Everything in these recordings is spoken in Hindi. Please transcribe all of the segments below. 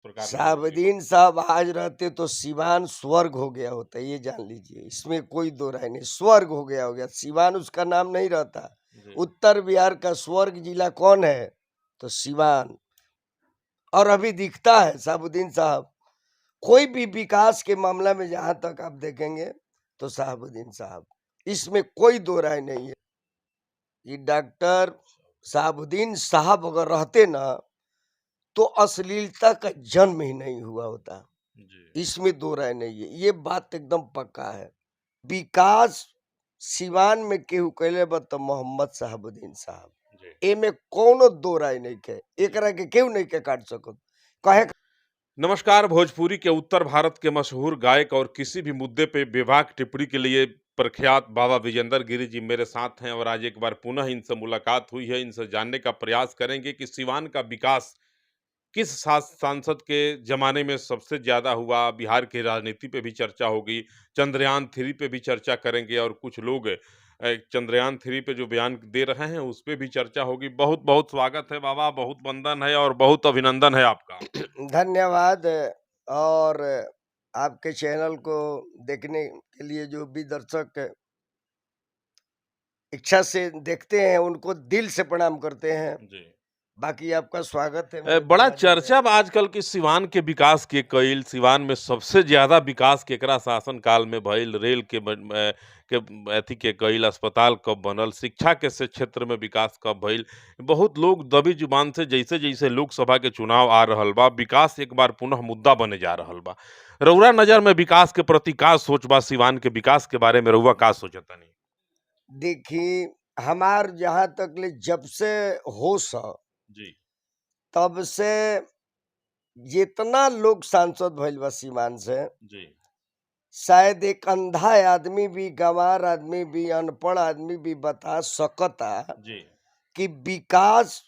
प्रकार नजर आती है। साहबुद्दीन साहब आज रहते तो सिवान स्वर्ग हो गया होता, ये जान लीजिए, इसमें कोई दो राय नहीं। स्वर्ग हो गया। सिवान उसका नाम नहीं रहता। जी। उत्तर बिहार का स्वर्ग जिला कौन है? तो सिवान। और अभी दिखता है साहबुद्दीन साहब, कोई भी विकास के मामला में जहां तक आप देखेंगे तो साहबुद्दीन साहब, इसमें कोई दो राय नहीं है कि डॉक्टर साहबुद्दीन साहब अगर रहते ना तो अश्लीलता का जन्म ही नहीं हुआ होता। जी। इसमें दो राय नहीं है, ये बात एकदम पक्का है। विकास सिवान में केहू कैले बा तो मोहम्मद साहबुद्दीन साहब, जी। एमे कोनो दो राय नहीं के, एकरा के केहू नहीं के काट सकत। कहे नमस्कार। भोजपुरी के उत्तर भारत के मशहूर गायक और किसी भी मुद्दे पे बेबाक टिप्पणी के लिए प्रख्यात बाबा विजेंद्र गिरी जी मेरे साथ हैं और आज एक बार पुनः इनसे मुलाकात हुई है। इनसे जानने का प्रयास करेंगे कि सिवान का विकास किस सांसद के जमाने में सबसे ज्यादा हुआ। बिहार की राजनीति पे भी चर्चा होगी, चंद्रयान 3 पे भी चर्चा करेंगे और कुछ लोग चंद्रयान 3 पे जो बयान दे रहे हैं उस पे भी चर्चा होगी। बहुत बहुत स्वागत है बाबा, बहुत वंदन है और बहुत अभिनंदन है आपका। धन्यवाद। और आपके चैनल को देखने के लिए जो भी दर्शक इच्छा से देखते हैं उनको दिल से प्रणाम करते हैं। जी। बाकी आपका स्वागत है मेरे बड़ा दरवाजे पे। चर्चा बा आजकल के सिवान के विकास के कईल। सिवान में सबसे ज्यादा विकास केकरा शासन काल में भइल, रेल के के अथी के कईल, अस्पताल कब बनल, शिक्षा के से क्षेत्र में विकास कब भइल। बहुत लोग दबी जुबान से जैसे जैसे लोकसभा के चुनाव आ रहल बा, विकास एक बार पुनः मुद्दा बने जा रहल बा। रउरा नजर में विकास के प्रति का सोच बा? सिवान के विकास के बारे में रउआ का सोचतानी? देखिए, हमार जहां तक ले जब से होश ह जी। तब से जितना लोग सांसद भइल बा सीमान से, जी। शायद एक अंधा आदमी भी, गंवार आदमी भी, अनपढ़ आदमी भी बता सकता जी। कि विकास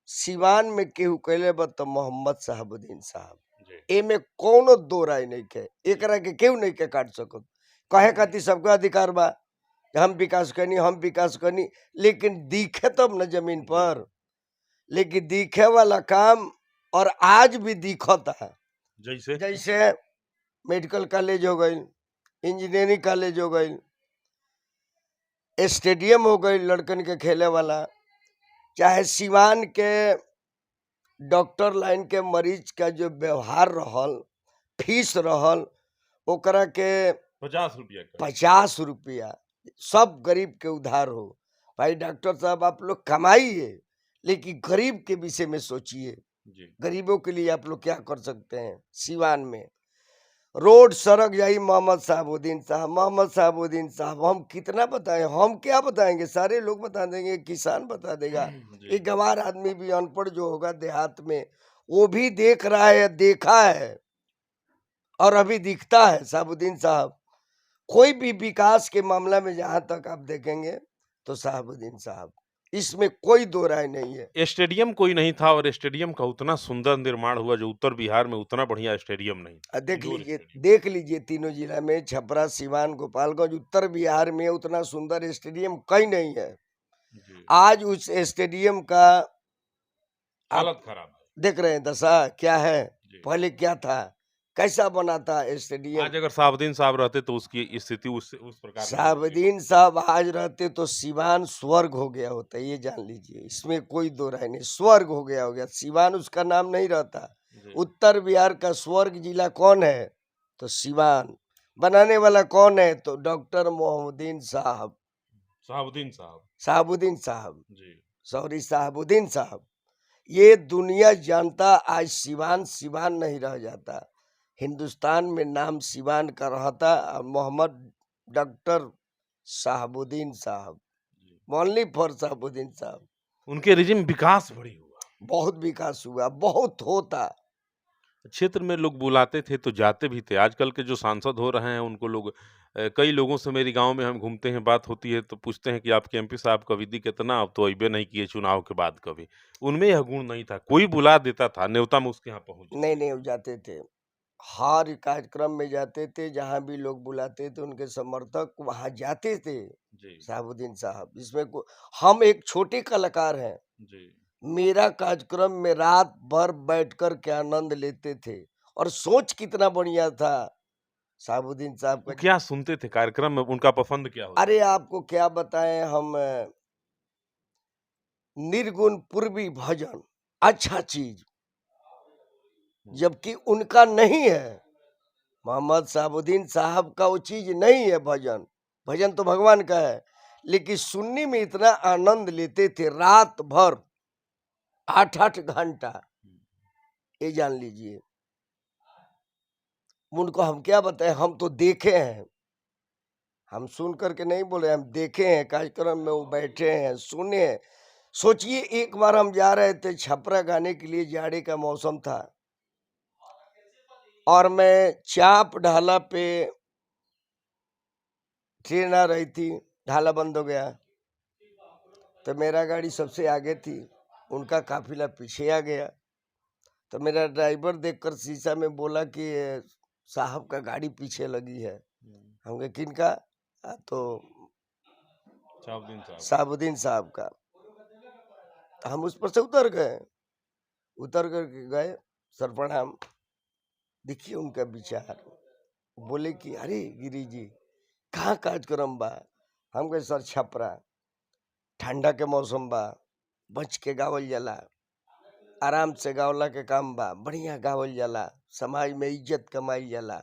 सिवान में केहू कैले बा तो मोहम्मद साहबुद्दीन साहब। जी। एमे कोनो दो राय नहीं के, एकरा के केहू नहीं के काट सकत। कहे खातिर सबका अधिकार बा कि हम विकास करनी, लेकिन दिखे तब न जमीन जी। पर। लेकिन दिखे वाला काम और आज भी दिखता है। जैसे जैसे मेडिकल कॉलेज हो गई, इंजीनियरिंग कॉलेज हो गई, स्टेडियम हो गई लड़कन के खेले वाला, चाहे सिवान के डॉक्टर लाइन के मरीज का जो व्यवहार रहल, फीस रहल, ओकरा के 50 रुपया का। 50 रुपया सब गरीब के उधार हो। भाई डॉक्टर साहब आप लोग कमाइए, लेकिन गरीब के विषय में सोचिए। जी। गरीबों के लिए आप लोग क्या कर सकते हैं? सिवान में रोड सड़क जाई मोहम्मद साहबुद्दीन साहब, हम कितना बताएं, हम क्या बताएंगे? सारे लोग बता देंगे, किसान बता देगा, जी। एक गंवार आदमी भी, अनपढ़ जो होगा देहात में, वो भी देख रहा है, देखा है और अभी दिखता है साहबुद्दीन साहब। कोई भी विकास के मामला में जहां तक आप देखेंगे तो साहबुद्दीन साहब, इसमें कोई दो राय नहीं है। स्टेडियम कोई नहीं था और स्टेडियम का उतना सुंदर निर्माण हुआ जो उत्तर बिहार में उतना बढ़िया स्टेडियम नहीं था। Indoor stadium. देख लीजिए तीनों जिला में, छपरा, सिवान, गोपालगंज, उत्तर बिहार में उतना सुंदर स्टेडियम कहीं नहीं है। जी। आज उस स्टेडियम का आप हालत खराब है। देख रहे हैं दशा क्या है, जी। पहले क्या था, कैसा बना था स्टेडियम। आज अगर साहबुद्दीन साहब रहते तो उसकी स्थिति उस प्रकार नहीं होती। साहबुद्दीन साहब आज रहते तो सिवान स्वर्ग हो गया होता, ये जान लीजिए, इसमें कोई दो राय नहीं। स्वर्ग हो गया। सिवान उसका नाम नहीं रहता। जी। उत्तर बिहार का स्वर्ग जिला कौन है? तो सिवान। बनाने वाला कौन है? तो डॉक्टर मोहम्मदीन साहब, साहबुद्दीन साहब। साहबुद्दीन साहब, जी। सॉरी साहबुद्दीन साहब। ये दुनिया जानता, आज सिवान सिवान नहीं रह जाता। हिंदुस्तान में नाम सिवान का रहता और मोहम्मद डॉक्टर साहबुद्दीन साहब, जी। ओनली फॉर साहबुद्दीन साहब। उनके रिजिम विकास बड़ी हुआ। बहुत विकास हुआ, बहुत होता। क्षेत्र में लोग बुलाते थे तो जाते भी थे। आजकल के जो सांसद हो रहे हैं उनको लोग कई लोगों से, मेरी गांव में हम घूमते हैं, बात होती है तो पूछते हैं कि आपके एमपी साहब कभी दी कितना, अब तो अइबे नहीं किए चुनाव के बाद कभी। उनमें यह गुण नहीं था, कोई बुला देता था, न्योता में उसके यहाँ पहुंच नहीं जाते नहीं, थे। वो जाते थे, हर कार्यक्रम में जाते थे, जहां भी लोग बुलाते थे उनके समर्थक वहां जाते थे। जी। साहबुद्दीन साहब, इसमें हम एक छोटे कलाकार हैं, जी। मेरा कार्यक्रम में रात भर बैठकर के आनंद लेते थे। और सोच कितना बढ़िया था साबुद्दीन साहब वो का। क्या सुनते थे कार्यक्रम में, उनका पसंद क्या होता अरे था? आपको क्या बताएं हम, निर्गुण पूर्वी भजन, अच्छा चीज, हुँ। जबकि उनका नहीं है। मोहम्मद साबुद्दीन साहब का वो चीज नहीं है भजन। भजन तो भगवान का है, लेकिन सुनने में इतना आनंद लेते थे रात भर, 8-8 घंटा। ये जान लीजिए, उनको हम क्या बताएं, हम तो देखे हैं। हम सुन करके नहीं बोले, हम देखे हैं कार्यक्रम में, वो बैठे हैं, सुने हैं। सोचिए, एक बार हम जा रहे थे छपरा गाने के लिए, जाड़े का मौसम था, और मैं चाप ढाला पे, ट्रेन आ रही थी, ढाला बंद हो गया, तो मेरा गाड़ी सबसे आगे थी, उनका काफिला पीछे आ गया। तो मेरा ड्राइवर देखकर शीशा में बोला कि साहब का गाड़ी पीछे लगी है। हम कहे किनका? तो शहाबुद्दीन साहब। साबुद्दीन साहब का। तो हम उस पर से उतर गए, उतर करके गए, सर प्रणाम। देखिए उनका विचार, बोले कि अरे गिरी जी, कहाँ कार्यक्रम बा? हम कहे सर छपरा, ठंडा के मौसम बा, बच के गावल जाला, आराम से गावला के काम बा, बढ़िया गावल जाला, समाज में इज्जत कमाई जाला,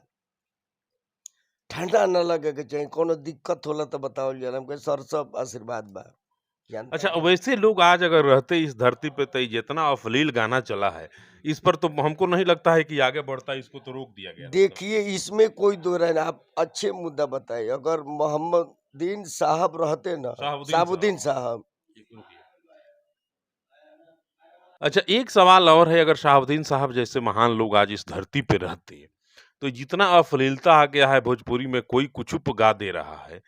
ठंडा न लगे के चाहिए, कोनो दिक्कत होला तो बतावल जाला। हम कहे सर सब आशीर्वाद बा, जनता अच्छा, के। वैसे लोग आज अगर रहते इस धरती पे तो ये जितना अश्लील गाना चला है, इस पर तो हमको नहीं लगता है कि आगे बढ़ता, इसको तो रोक दिया गया रहता। देखिए, इसमें कोई दो राय ना, आप अच्छे मुद्दा बताए। अगर मोहम्मदीन साहब रहते ना, शहाबुद्दीन साहब। साबुद्दीन साहब, रुकिए। अच्छा, एक सवाल और है, अगर शहाबुद्दीन साहब जैसे महान लोग आज इस धरती पे रहते, तो जितना अश्लीलता आ गया है भोजपुरी में, कोई कुछुप गा दे रहा है।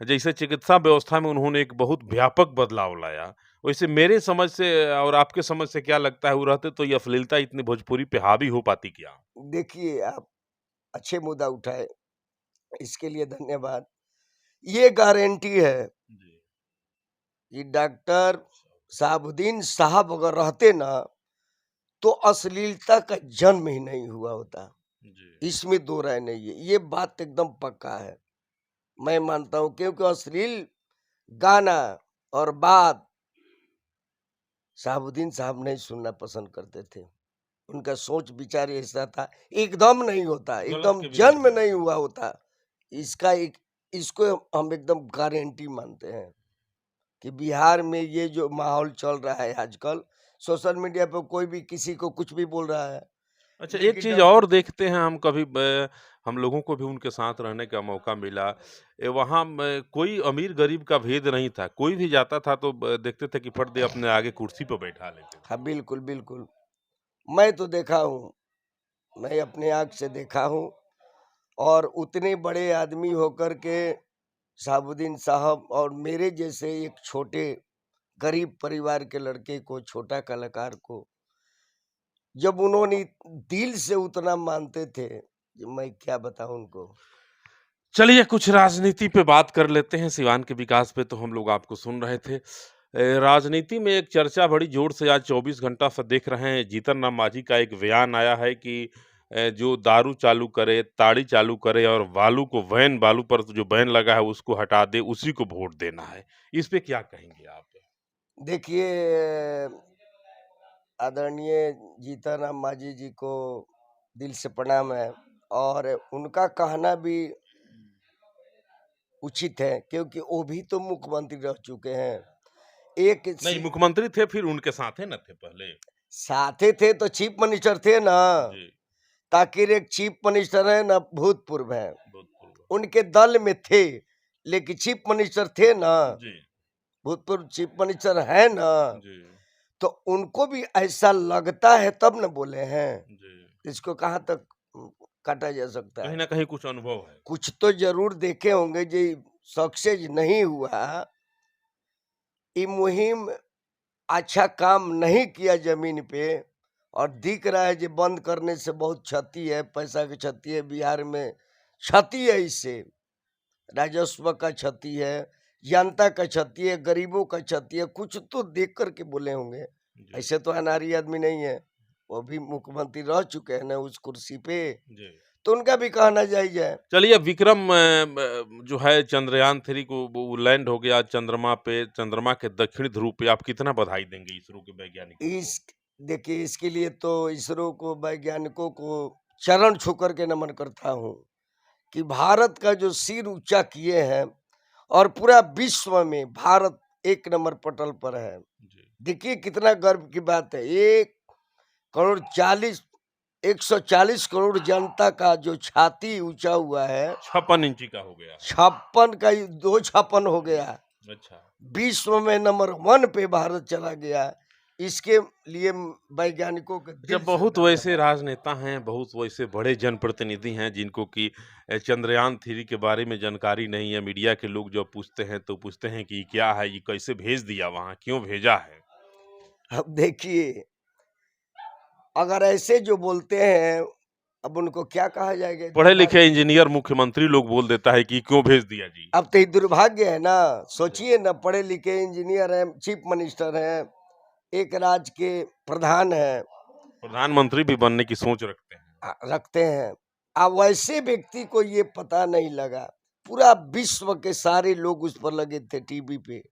जैसे चिकित्सा व्यवस्था में उन्होंने एक बहुत व्यापक बदलाव लाया, वैसे मेरे समझ से और आपके समझ से क्या लगता है, वो रहते तो ये अश्लीलता इतनी भोजपुरी पे हावी हो पाती क्या? देखिए आप अच्छे मुद्दा उठाए, इसके लिए धन्यवाद। ये गारंटी है जी, कि डॉक्टर साबुद्दीन साहब अगर रहते ना, तो अश्लीलता का जन्म ही नहीं हुआ होता। जी। इसमें दो राय नहीं है, ये बात एकदम पक्का है, मैं मानता हूं। क्योंकि अश्लील गाना और बात साबुद्दीन साहब नहीं सुनना पसंद करते थे। उनका सोच विचार ऐसा था, एकदम नहीं होता, गलत एकदम के विरोध जन्म में नहीं रहते हुआ थे। होता। इसका एक, इसको हम एकदम गारंटी मानते हैं कि बिहार में ये जो माहौल चल रहा है आजकल, सोशल मीडिया पे कोई भी किसी को कुछ भी बोल रहा है, अच्छा, एक लेकिन चीज़ डॉक्टर। और देखते हैं हम, कभी हम लोगों को भी उनके साथ रहने का मौका मिला। वहाँ कोई अमीर-गरीब का भेद नहीं था। कोई भी जाता था तो देखते थे कि फट दे अपने आगे कुर्सी पे बैठा लेते थे। हाँ बिल्कुल बिल्कुल, मैं तो देखा हूँ, मैं अपने आँख से देखा हूँ। और उतने बड़े आदमी होकर के साबुद्दीन साहब और मेरे जैसे एक छोटे गरीब परिवार के लड़के को, छोटा कलाकार को, जब उन्होंने दिल से उतना मानते थे, कि मैं क्या बताऊं उनको। चलिए, कुछ राजनीति पे बात कर लेते हैं। सिवान के विकास पे तो हम लोग आपको सुन रहे थे। राजनीति में एक चर्चा बड़ी जोर से आज 24 घंटा से देख रहे हैं। जीतन राम मांझी का एक बयान आया है कि जो दारू चालू करे, ताड़ी चालू करे और बालू को बालू पर जो बैन लगा है उसको हटा दे, उसी को वोट देना है। इस पे क्या कहेंगे आप? देखिए, आदरणीय जीतन मांझी जी को दिल से प्रणाम है, और उनका कहना भी उचित है, क्योंकि वो भी तो मुख्यमंत्री रह चुके हैं। एक नहीं, मुख्यमंत्री थे, फिर उनके साथे न थे पहले? साथे थे तो चीफ मिनिस्टर थे ना। जी, ताकि एक चीफ मिनिस्टर है ना, भूतपूर्व है, भूतपूर्व। उनके दल में थे, लेकिन चीफ मिनिस्टर थे ना, जी, भूतपूर्व चीफ मिनिस्टर है ना। जी, तो उनको भी ऐसा लगता है तब न बोले हैं। जी। इसको कहाँ तक काटा जा सकता कहीं है? न कहीं कुछ अनुभव है। कुछ तो जरूर देखे होंगे जी, सक्सेस नहीं हुआ, ये मुहिम अच्छा काम नहीं किया जमीन पे, और दिख रहा है कि बंद करने से बहुत क्षति है, पैसा की क्षति है, बिहार में क्षति है, इससे राजस्व का क्षति है, जनता का क्षति है, गरीबों का क्षति है। कुछ तो देख करके बोले होंगे, जी ऐसे तो अनारी आदमी नहीं है, वो भी मुख्यमंत्री रह चुके हैं ना उस कुर्सी पे, जी। तो उनका भी कहना जायज है। चलिए अब विक्रम जो है चंद्रयान 3 को वो लैंड हो गया चंद्रमा पे, चंद्रमा के दक्षिणी ध्रुव पे, आप कितना बधाई देंगे इसरो के वैज्ञानिकों को? इस देखिए, इसके लिए तो इसरो को, वैज्ञानिकों को चरण छू कर के नमन करता हूँ कि भारत का जो सिर ऊंचा किए हैं और पूरा विश्व में भारत एक नंबर पटल पर है। जी। देखिए कितना गर्व की बात है, 140 जनता का जो छाती ऊंचा हुआ है, 56 इंची का हो गया है। 56 का 256 हो गया, अच्छा। विश्व में नंबर 1 पे भारत चला गया। इसके लिए वैज्ञानिकों के अच्छा, दिल से बहुत वैसे धन्यवाद। राजनेता हैं, बहुत वैसे बड़े जनप्रतिनिधि हैं जिनको कि चंद्रयान 3 के बारे में जानकारी नहीं है। मीडिया के लोग जब पूछते हैं तो पूछते हैं कि ये क्या है? ये कैसे भेज दिया वहाँ? क्यों भेजा है? अब देखिए, अगर ऐसे जो बोलते हैं, अब उनको क्या कहा जाएगा, पढ़े दुर्भाग्य। लिखे इंजीनियर मुख्यमंत्री लोग बोल देता है कि क्यों भेज दिया जी? अब तो ये दुर्भाग्य है ना, जी। सोचिए ना, पढ़े लिखे इंजीनियर हैं, चीफ मिनिस्टर हैं, एक राज्य के प्रधान हैं, प्रधानमंत्री भी बनने की सोच रखते हैं। रखते हैं। अब वैसे व्यक्ति को ये पता नहीं लगा, पूरा विश्व के सारे लोग उस पर लगे थे टीवी पे,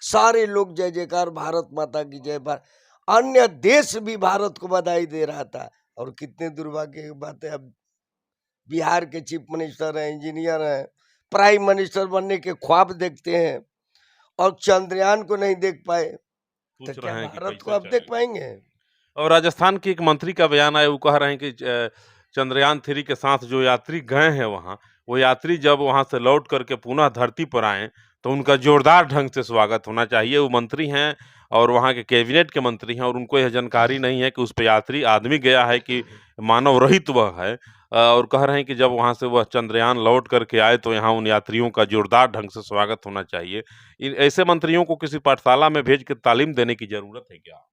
सारे लोग जय जयकार भारत माता की जय, अन्य देश भी भारत को बधाई दे रहा था। और कितने दुर्भाग्य की बात है, अब बिहार के चीफ मिनिस्टर हैं, इंजीनियर हैं, प्राइम मिनिस्टर बनने के ख्वाब देखते हैं और चंद्रयान को नहीं देख पाए, तो पूछ क्या रहे हैं कि भारत को कैसे आप देख चलेगा? पाएंगे? और राजस्थान के एक मंत्री का बयान आया, वो कह रहे हैं कि चंद्रयान 3 के साथ जो यात्री गए हैं वहाँ, वो यात्री जब वहाँ से लौट करके पुनः धरती पर आएँ, तो उनका जोरदार ढंग से स्वागत होना चाहिए। वो मंत्री हैं और वहाँ के कैबिनेट के मंत्री हैं और उनको यह जानकारी नहीं है कि उस पे यात्री आदमी गया है कि मानव रहित वह है। और कह रहे हैं कि जब वहाँ से वह चंद्रयान लौट करके आए, तो यहाँ उन यात्रियों का जोरदार ढंग से स्वागत होना चाहिए। इन ऐसे मंत्रियों को किसी पाठशाला में भेज के तालीम देने की ज़रूरत है क्या?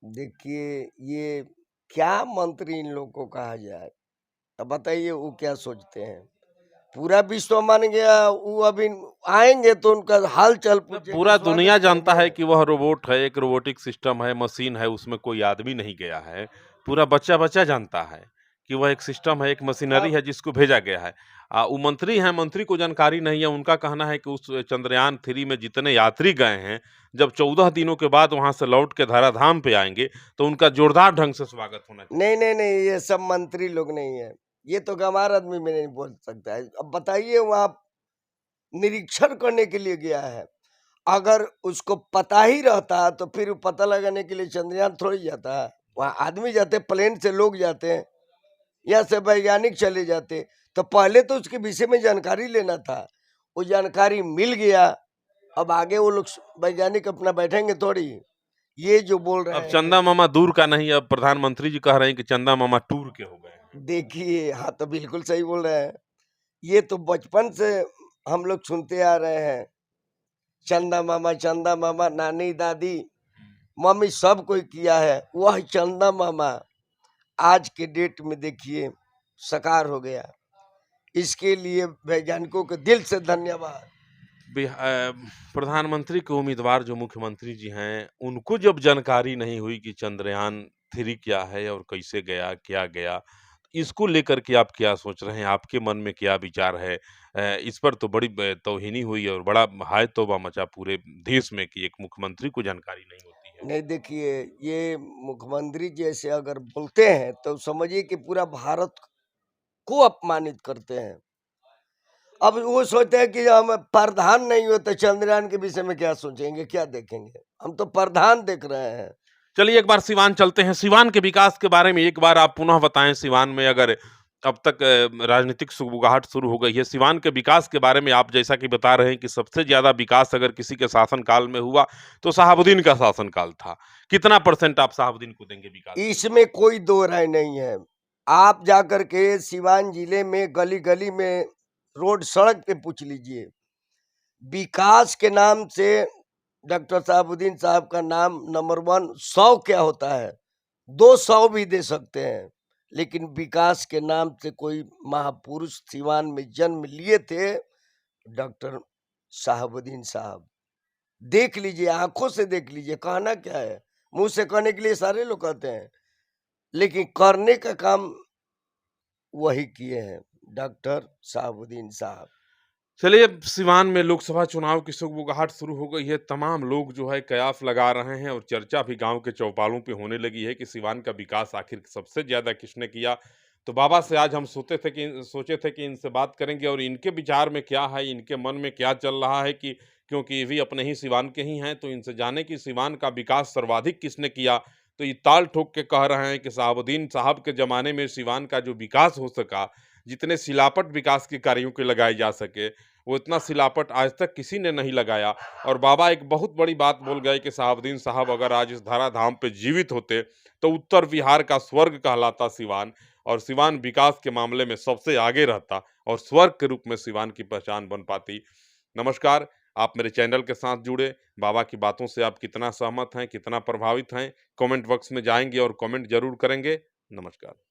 देखिए, ये क्या मंत्री इन लोग को कहा जाए, अब बताइए वो क्या सोचते हैं? पूरा विश्व मान गया, वो अभी आएंगे तो उनका हाल चाल पूछेंगे, पूरा दुनिया स्वागत जानता करेंगे। है कि वह रोबोट है, एक रोबोटिक सिस्टम है, मशीन है, उसमें कोई आदमी नहीं गया है। पूरा बच्चा-बच्चा जानता है कि वह एक सिस्टम है, एक मशीनरी अब है जिसको भेजा गया है। वो मंत्री हैं, मंत्री को जानकारी नहीं है, उनका कहना है कि उस चंद्रयान 3 में जितने यात्री गए हैं, जब 14 दिनों के बाद वहाँ से लौट के धराधाम पे आएँगे, तो उनका जोरदार ढंग से स्वागत होना चाहिए। नहीं नहीं नहीं, ये सब मंत्री लोग नहीं है, ये तो गंवार आदमी में नहीं बोल सकता है। अब बताइए, वहाँ निरीक्षण करने के लिए गया है, अगर उसको पता ही रहता तो फिर वो पता लगाने के लिए चंद्रयान थोड़ी जाता है, वहाँ आदमी जाते, प्लेन से लोग जाते हैं, यहाँ से वैज्ञानिक चले जाते, तो पहले तो उसके विषय में जानकारी लेना था। वो जानकारी मिल गया, अब आगे वो लोग वैज्ञानिक अपना बैठेंगे थोड़ी, ये जो बोल अब रहे हैं। चंदा मामा दूर का नहीं, अब प्रधानमंत्री जी कह रहे हैं कि चंदा मामा टूर के हो गए हैं। देखिए, हाँ तो बिल्कुल सही बोल रहे हैं, ये तो बचपन से हम लोग सुनते आ रहे हैं, चंदा मामा, नानी दादी मम्मी सब कोई किया है, वह चंदा मामा आज के डेट में देखिए साकार हो गया। इसके लिए वैज्ञानिकों के दिल से धन्यवाद। प्रधानमंत्री के उम्मीदवार जो मुख्यमंत्री जी हैं, उनको जब जानकारी नहीं हुई कि चंद्रयान 3 क्या है और कैसे गया, क्या गया, इसको लेकर के आप क्या सोच रहे हैं? आपके मन में क्या विचार है? इस पर तो बड़ी तौहीनी हुई और बड़ा हाय तौबा मचा पूरे देश में कि एक मुख्यमंत्री को जानकारी नहीं होती है। नहीं देखिए, ये मुख्यमंत्री जैसे अगर बोलते हैं तो समझिए कि पूरा भारत को अपमानित करते हैं। अब वो सोचते हैं कि हम प्रधान नहीं होते, चंद्रयान के विषय में क्या सोचेंगे, क्या देखेंगे, हम तो प्रधान देख रहे हैं। चलिए एक बार सिवान चलते हैं। सिवान के विकास के बारे में एक बार आप पुनः बताएँ। सिवान में अगर अब तक राजनीतिक सुगबुगाहट शुरू हो गई है, सिवान के विकास के बारे में आप जैसा कि बता रहे हैं कि सबसे ज़्यादा विकास अगर किसी के शासनकाल में हुआ, तो शहाबुद्दीन का शासनकाल था। कितना परसेंट आप शहाबुद्दीन को देंगे विकास के? इसमें कोई दो राय नहीं है। आप जाकर के सिवान जिले में गली गली में, रोड सड़क पे पूछ लीजिए, विकास के नाम से डॉक्टर साहबुद्दीन साहब का नाम नंबर 1। 100 क्या होता है, 200 भी दे सकते हैं, लेकिन विकास के नाम से कोई महापुरुष सिवान में जन्म लिए थे, डॉक्टर साहबुद्दीन साहब। देख लीजिए, आंखों से देख लीजिए। कहना क्या है, मुंह से कहने के लिए सारे लोग कहते हैं, लेकिन करने का काम वही किए हैं, डॉक्टर शहाबुद्दीन साहब। चलिए, अब सिवान में लोकसभा चुनाव की सुगबुगाहट शुरू हो गई है। तमाम लोग जो है कयास लगा रहे हैं और चर्चा भी गांव के चौपालों पे होने लगी है कि सिवान का विकास आखिर सबसे ज्यादा किसने किया। तो बाबा से आज हम सोचे थे कि इनसे बात करेंगे और इनके विचार में क्या है, इनके मन में क्या चल रहा है, कि क्योंकि ये भी अपने ही सिवान के ही हैं, तो इनसे जाने कि सिवान का विकास सर्वाधिक किसने किया। तो ये ताल ठोक के कह रहे हैं कि शहाबुद्दीन साहब के जमाने में सिवान का जो विकास हो सका, जितने सिलापट विकास के कार्यों के लगाए जा सके, वो इतना सिलापट आज तक किसी ने नहीं लगाया। और बाबा एक बहुत बड़ी बात बोल गए कि शहाबुद्दीन साहब अगर आज इस धराधाम पे जीवित होते तो उत्तर बिहार का स्वर्ग कहलाता सिवान, और सिवान विकास के मामले में सबसे आगे रहता और स्वर्ग के रूप में सिवान की पहचान बन पाती। नमस्कार, आप मेरे चैनल के साथ जुड़े। बाबा की बातों से आप कितना सहमत हैं, कितना प्रभावित हैं, कमेंट बॉक्स में जाएंगे और कमेंट जरूर करेंगे। नमस्कार।